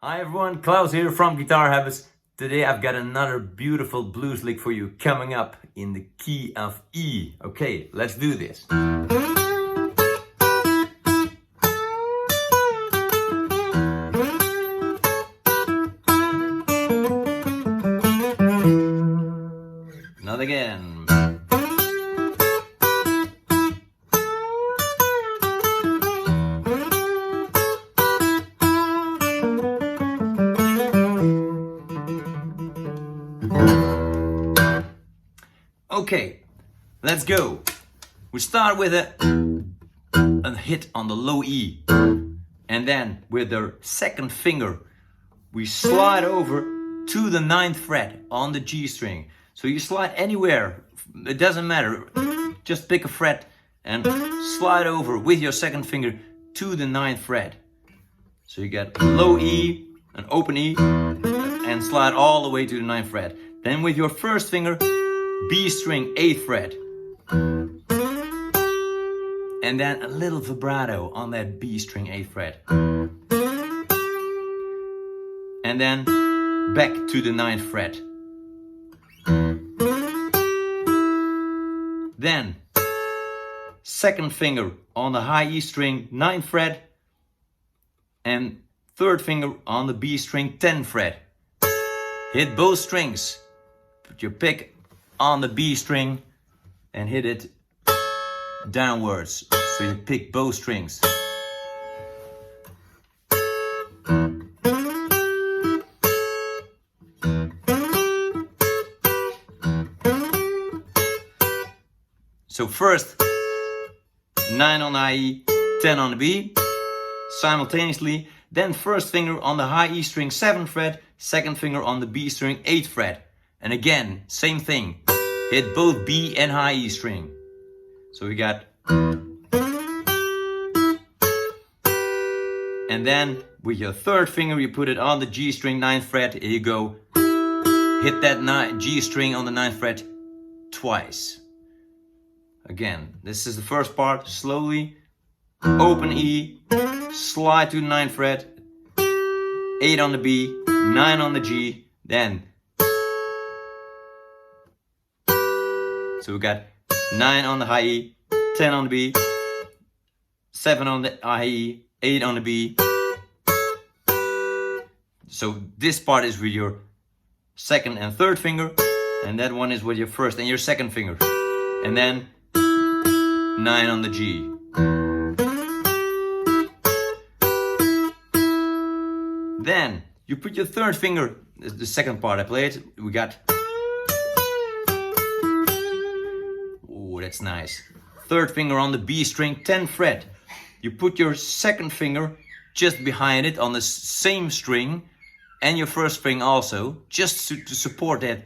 Hi everyone, Klaus here from Guitarhabits. Today I've got another beautiful blues lick for you coming up in the key of E. Okay, let's do this. Not again. Okay, let's go. We start with a hit on the low E, and then with the second finger we slide over to the 9th fret on the G string. So you slide anywhere, it doesn't matter, just pick a fret and slide over with your second finger to the 9th fret. So you get low E, an open E, and slide all the way to the 9th fret. Then with your first finger, B string 8th fret, and then a little vibrato on that B string 8th fret, and then back to the 9th fret. Then second finger on the high E string 9th fret, and third finger on the B string 10th fret. Hit both strings, put your pick on the B string and hit it downwards, so you pick both strings. So first 9 on the high E, 10 on the B, simultaneously. Then first finger on the high E string 7th fret, second finger on the B string 8th fret. And again, same thing. Hit both B and high E string. So we got. And then with your third finger you put it on the G string 9th fret. Here you go. Hit that G string on the 9th fret twice. Again, this is the first part. Slowly. Open E. Slide to the 9th fret. 8 on the B. 9 on the G. Then. So we got 9 on the high E, 10 on the B, 7 on the high E, 8 on the B. So this part is with your second and third finger, and that one is with your first and your second finger. And then 9 on the G. Then you put your third finger, the second part I played, we got. That's nice. Third finger on the B string 10th fret. You put your second finger just behind it on the same string, and your first finger also, just to support that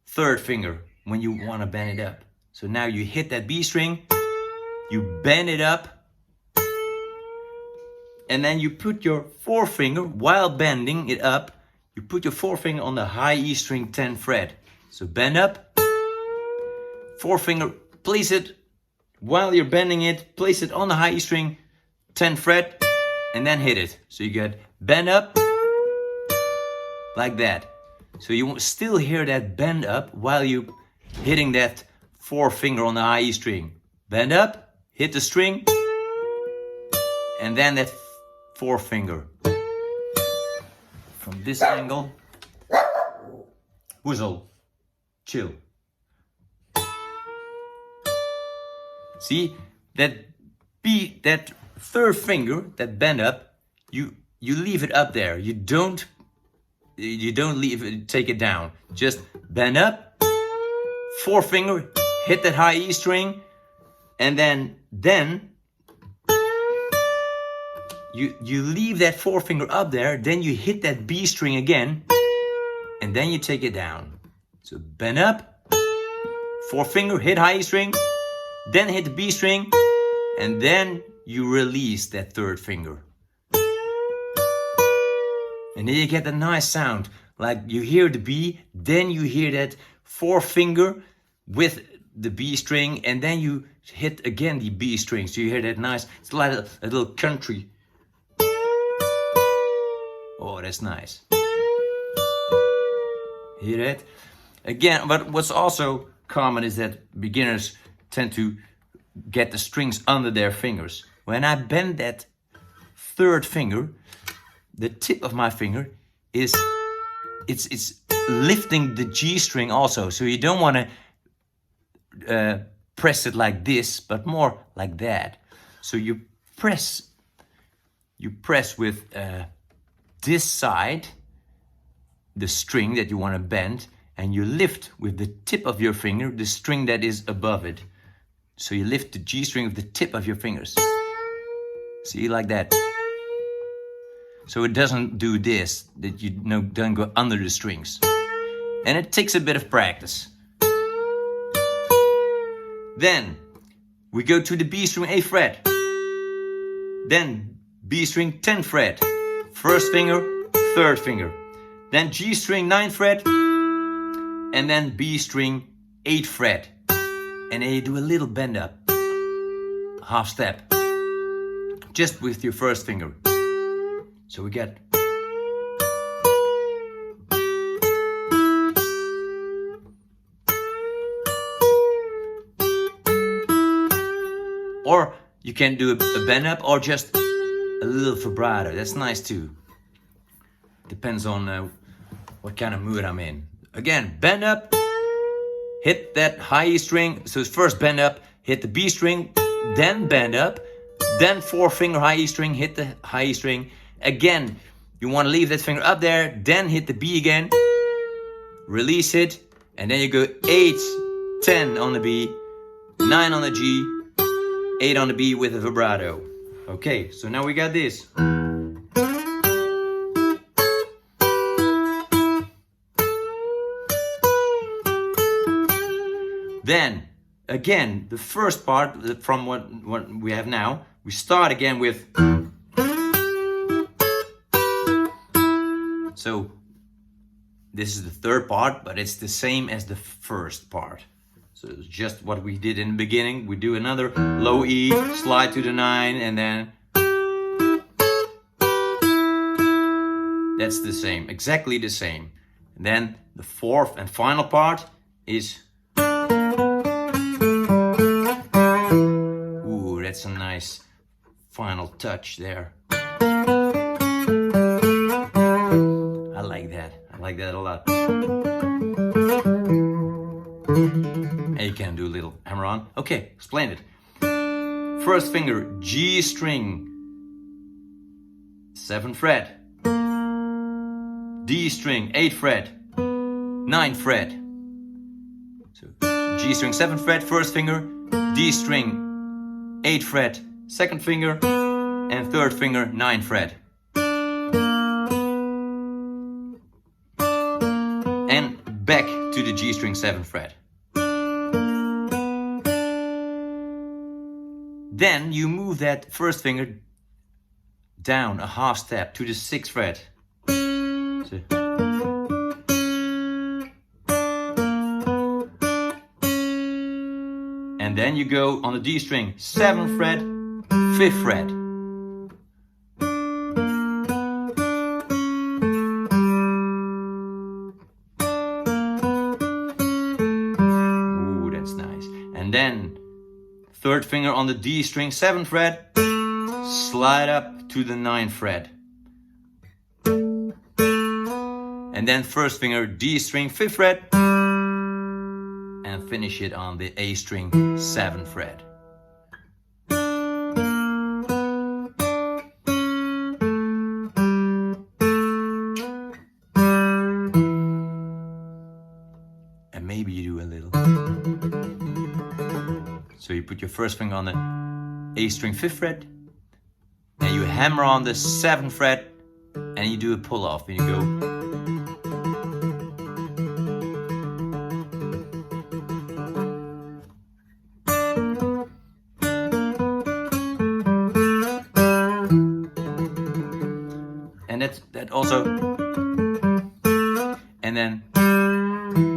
third finger when you want to bend it up. So now you hit that B string, you bend it up, and then you put your forefinger, while bending it up, you put your forefinger on the high E string 10th fret. So bend up, forefinger, place it, while you're bending it, place it on the high E string 10th fret, and then hit it. So you get bend up, like that. So you will still hear that bend up while you hitting that forefinger on the high E string. Bend up, hit the string, and then that forefinger. From this angle, whistle, chill. See, that third finger, that bend up, you leave it up there. You don't leave it, take it down. Just bend up, forefinger, hit that high E string, and then you leave that forefinger up there, then you hit that B string again, and then you take it down. So bend up, forefinger, hit high E string, then hit the B string, and then you release that third finger. And then you get a nice sound. Like you hear the B, then you hear that forefinger with the B string, and then you hit again the B string. So you hear that nice, it's like a little country Oh, that's nice. Hear that? Again, but what's also common is that beginners tend to get the strings under their fingers. When I bend that third finger, the tip of my finger is it's lifting the G string also. So you don't want to press it like this, but more like that. So you press with this side, the string that you want to bend, and you lift with the tip of your finger the string that is above it. So you lift the G string with the tip of your fingers. See, like that. So it doesn't do this, that you don't go under the strings. And it takes a bit of practice. Then we go to the B string 8th fret. Then B string 10th fret. First finger, third finger. Then G string 9th fret. And then B string 8th fret. And then you do a little bend up. Half step. Just with your first finger. So we get. Or you can do a bend up or just a little vibrato. That's nice too. Depends on what kind of mood I'm in. Again, bend up, hit that high E string. So first bend up, hit the B string, then bend up, then 4-finger high E string, hit the high E string. Again, you want to leave that finger up there, then hit the B again, release it, and then you go 8, 10 on the B, 9 on the G, 8 on the B with a vibrato. Okay, so now we got this. Then, again, the first part from what we have now, we start again with. So, this is the third part, but it's the same as the first part. So it's just what we did in the beginning. We do another low E, slide to the 9, and then that's the same, exactly the same. And then the fourth and final part is. Ooh, that's a nice final touch there. I like that a lot. And you can do a little hammer on. Okay, explain it. First finger, G string, 7th fret. D string, 8th fret, 9th fret. So G string, 7th fret, first finger. D string, 8th fret, 2nd finger. And 3rd finger, 9th fret. And back to the G string, 7th fret. Then you move that first finger down a half step to the 6th fret. So. And then you go on the D string, 7th fret, 5th fret. Ooh, that's nice. And then 3rd finger on the D string, 7th fret, slide up to the 9th fret. And then first finger, D string, 5th fret, and finish it on the A string, 7th fret. And maybe you do a little. So you put your first finger on the A string, 5th fret, and you hammer on the 7th fret, and you do a pull off, and you go. And that also. And then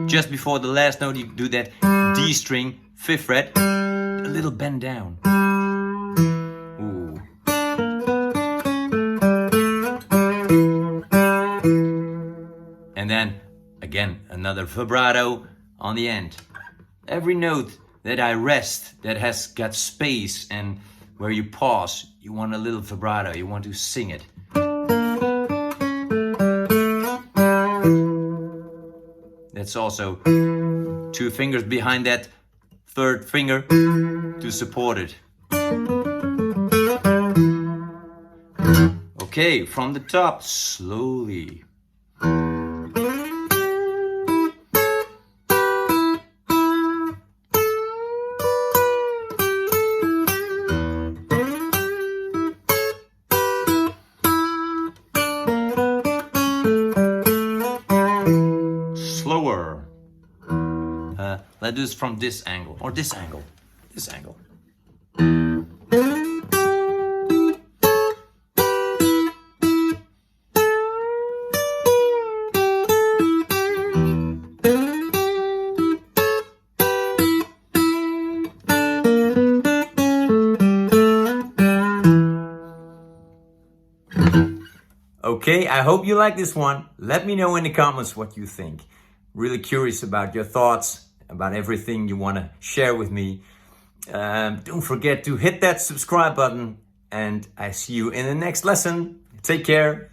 just before the last note, you do that D string, 5th fret, a little bend down. Ooh. Again, another vibrato on the end. Every note that I rest, that has got space and where you pause, you want a little vibrato, you want to sing it. That's also 2 fingers behind that 3rd finger to support it. Okay, from the top, slowly. Slower. Let's do this from this angle, or this angle, this angle. Okay, I hope you like this one. Let me know in the comments what you think. Really curious about your thoughts, about everything you want to share with me. Don't forget to hit that subscribe button, and I see you in the next lesson. Take care.